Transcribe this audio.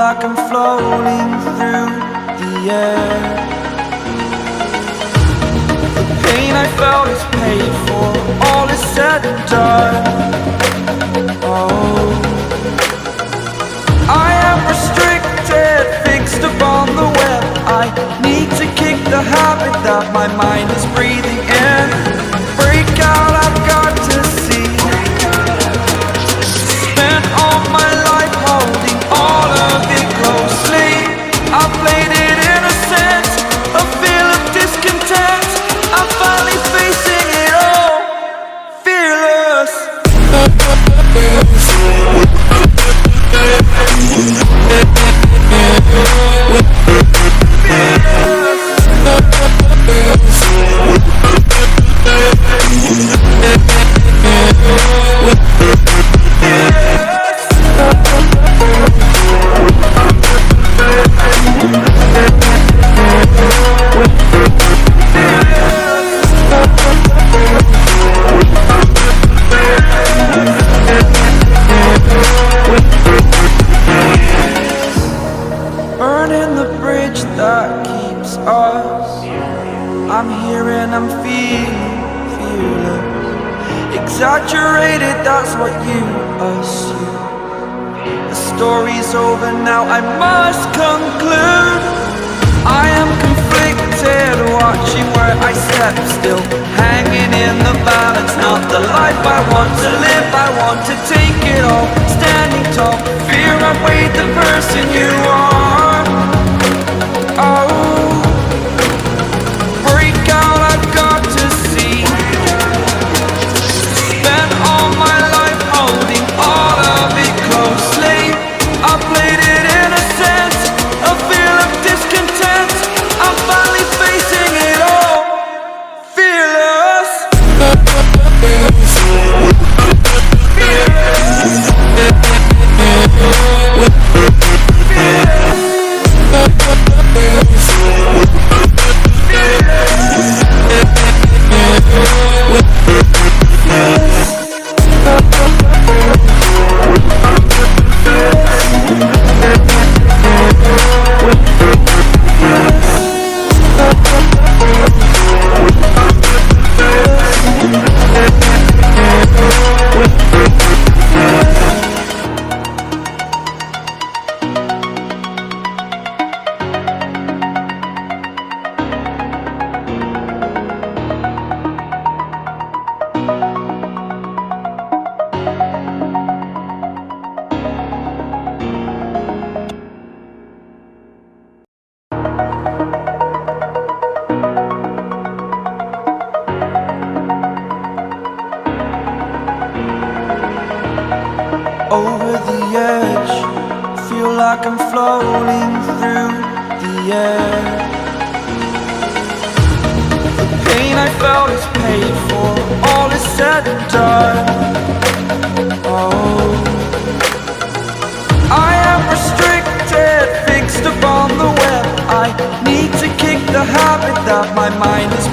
like I'm floating through the air. The pain I felt is paid for, all is said and done. Oh, I am restricted, fixed upon the web. I need to kick the habit that my mind is breathing in. Break out, I've got to see. Spent all my life holding all of it closely. I played it innocent, a feel of discontent. I'm finally facing it all, fearless. Burning the bridge that keeps us. I'm here and I'm feeling fearless. Exaggerated, that's what you assume. The story's over now, I must conclude. I am conflicted, watching where I step still, hanging in the balance. Not the life I want to live, I want to take it all. Standing tall, fear I've weighed the person you are. Oh, break out, I've got to see. Spent all my life holding all of it closely. I played it innocent, a feel of discontent. I'm finally facing it all, fearless. Over the edge, feel like I'm floating through the air. The pain I felt is paid for, all is said and done. Oh, I am restricted, fixed upon the web. I need to kick the habit that my mind is